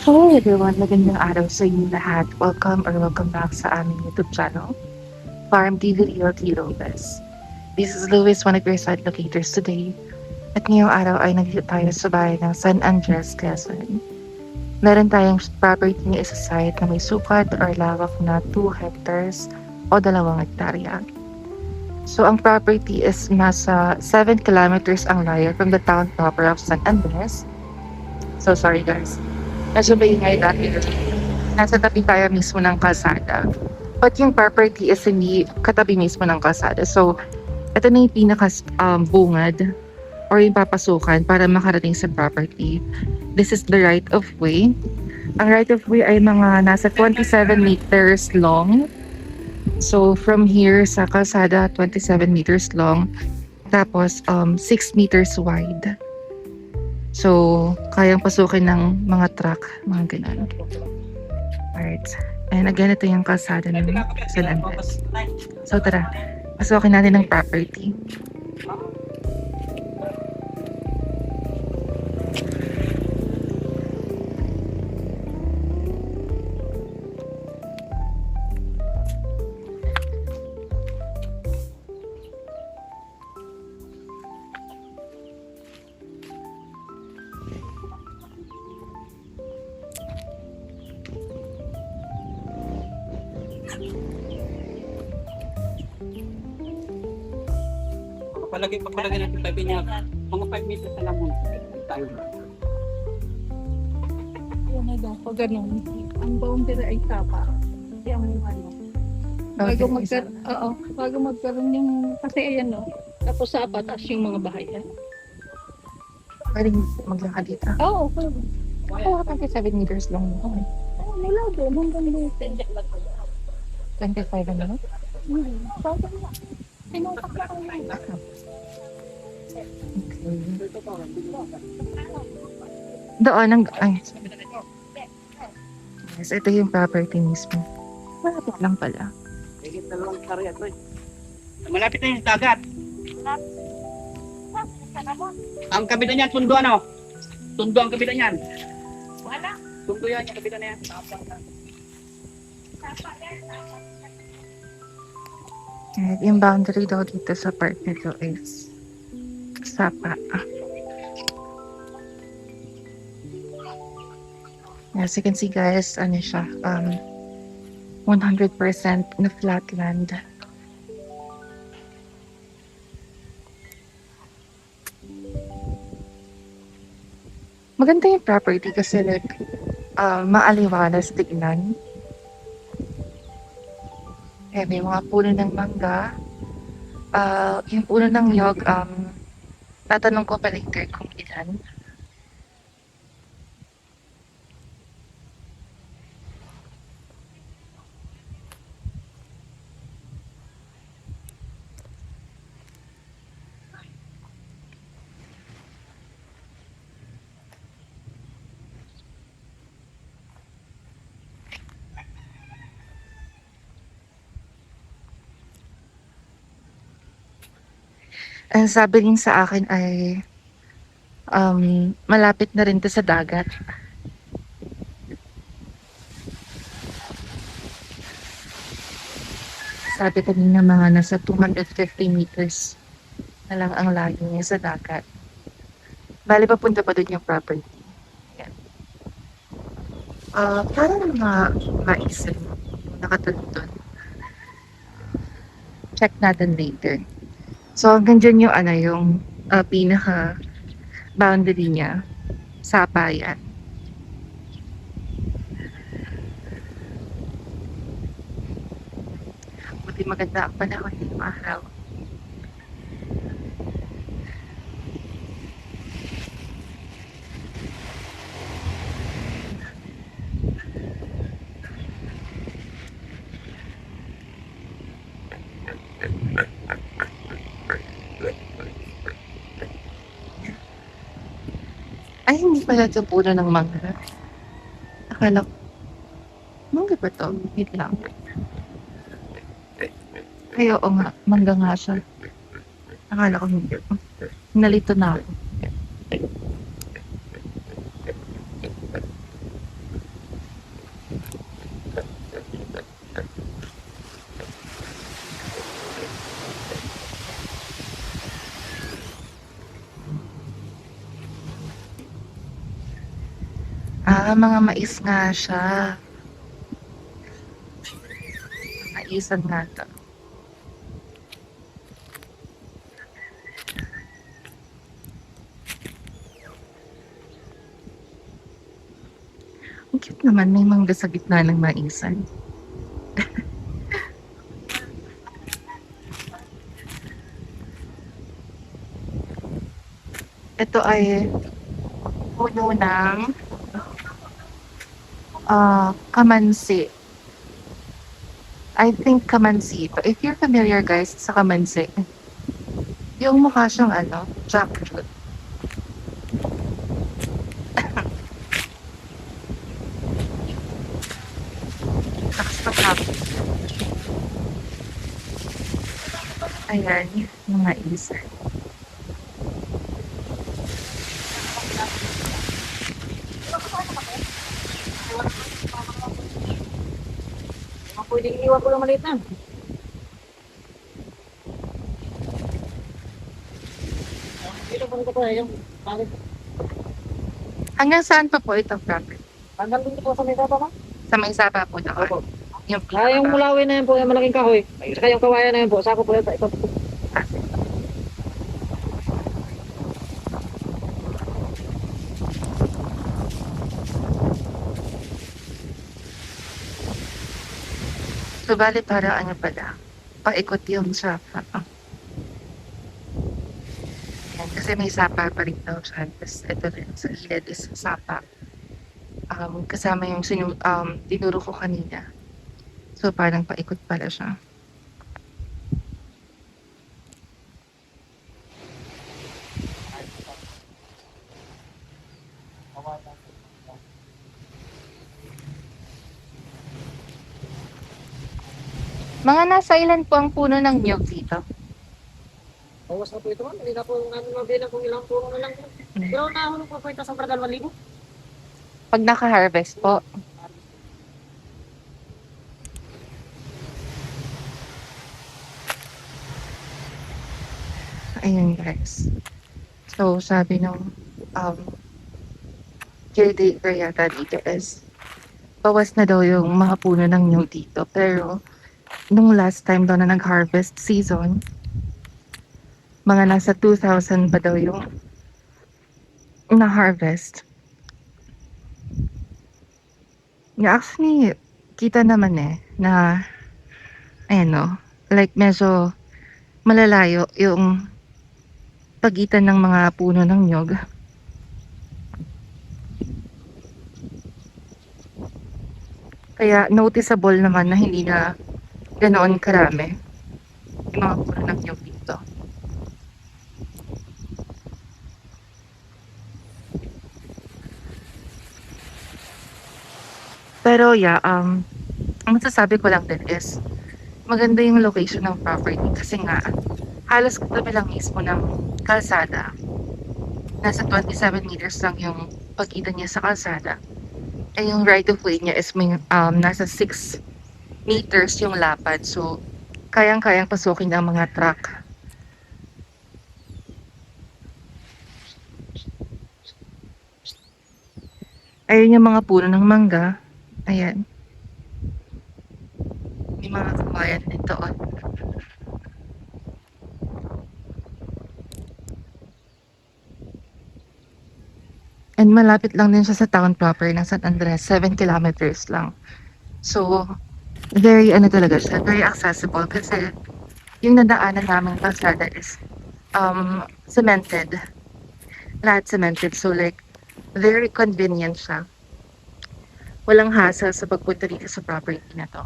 Hello everyone, magandang araw sa inyo lahat. Welcome back sa aming YouTube channel, Farm TV Realty Lopez. This is Luis, one of your site locators today. At ngayong araw ay nandito tayo sa bayan ng San Andres, Quezon. Meron tayong property na isa site na may sukat or lawak na 2 hectares o 2 hektarya. So ang property is nasa 7 kilometers ang layo from the town proper of San Andres. So sorry guys. Medyo maingay natin. Nasa tabi tayo mismo ng kalsada. But yung property is hindi katabi mismo ng kalsada. So, ito na yung bungad or yung papasukan para makarating sa property. This is the right of way. Ang right of way ay mga nasa 27 meters long. So, from here sa kalsada, 27 meters long. Tapos, 6 meters wide. So, kayang pasukin ng mga truck, mga ganun. Alright. And again, ito yung kalsada ng San Andres. So, tara. Pasukin natin ng property. Pagpalagay natin tabi niya, mga 5 meters na lang muna. Tayo. Yan na daw, pag ganun, ang boundary ay tapa. Yung ano, bago magkaroon yung, kasi ayan no, tapos sa apat, as yung mga bahay. Pwedeng maglakad dito. Oo, okay. Oo, 27 meters long. Okay. Mula doon, hanggang doon. 25 ano? Bago na. Sinukat na kami. Okay. Doon ang... Ay. Yes, ito yung property mismo. Malapit lang pala. Higit na lang karya to eh. Malapit na yung dagat. Ang kabila niyan, tundo ano? Tundo ang kabila niyan. Wala. Tundo yan, yung kabila na yan. And yung boundary daw dito sa part nito is sapa. As you can see guys, ano siya, 100% na flat land. Maganda yung property kasi like, maaliwalas tignan. Eh, may mga puno ng mangga. Yung puno ng niyog, tatanong ko pa later kung ilan. Ang sabi rin sa akin ay malapit na rin to sa dagat. Sabi kanina mga nasa 250 meters na lang ang layo niya sa dagat. Bali papunta pa doon yung property. Yan. Parang mga mais nakatulog doon. Check natin later. So hanggang dyan yung yung pinaka boundary niya sa bayan. Buti maganda ang panahon ng araw. Ay, hindi pala ito puno ng mangga. Akala ko, mangga ba ito? Wait lang. Ay, oo nga. Mangga nga siya. Akala ko hindi. Nalito na ako. Mga mais nga siya. Maisan nga to. Ang cute naman, may mangga sa gitna ng maisan. Ito ay puno ng kamansi. I think kamansi ito. If you're familiar guys sa kamansi, yung mukha siyang jackfruit. Nakasapagapit. Ayan, yung mais. Pwedeng iniwan ko lang maliit na. Dito po ko yung bakit? Hanggang saan pa po itong property? Hanggang dito po sa may baba ma? Sa may sapa po doon. Opo. Yung Yung mulawin na yun po, yung malaking kahoy. Saka yung kawayan na yun po, sako po yun. Ito po. So, bali para ano pala, paikot yung sapa. Yan, kasi may sapa pa rin daw siya. Tapos ito rin sa gilid is sapa. Kasama yung tinuro ko kanina. So, parang paikot pala siya. Mga nasa ilan po ang puno ng niyog dito? Bawas na po ito man. Hindi na po namin mabilang kung ilang puno na lang. Pero nahulog po ito sa 2,000. Pag naka-harvest po. Ayun guys. So, sabi nung caretaker yata dito is bawas na daw yung mga puno ng niyog dito. Pero, nung last time daw na nag-harvest season, mga nasa 2,000 pa daw yung na-harvest. Yeah, actually, kita naman na like medyo malalayo yung pagitan ng mga puno ng niyog. Kaya noticeable naman na hindi na ganoon karami yung mga puno ng niyog dito. Pero yeah, ang masasabi ko lang din is maganda yung location ng property kasi nga halos katabi lang mismo ng kalsada. Nasa 27 meters lang yung pagitan niya sa kalsada. Eh yung right of way niya is may, nasa 6 meters yung lapad. So, kayang-kayang pasukin ng mga truck. Ayun yung mga puno ng mangga. Ayan. May mga kawayan din doon. And malapit lang din siya sa town proper ng San Andres. 7 kilometers lang. So, very talaga siya. Very accessible kasi yung nadaanan namin kalsada is cemented. Lahat cemented. So like, very convenient siya. Walang hassle sa pagpunta dito sa property na to.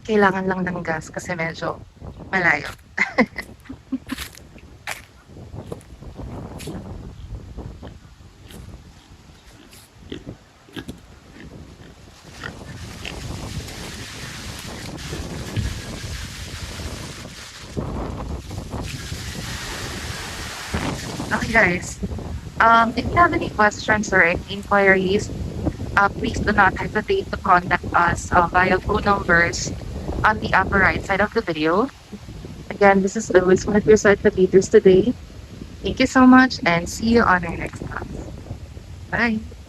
Kailangan lang ng gas kasi medyo malayo. Okay guys, if you have any questions or any inquiries, please do not hesitate to contact us via phone numbers on the upper right side of the video. Again, this is Louis, one of your site locators today. Thank you so much and see you on our next vlog. Bye!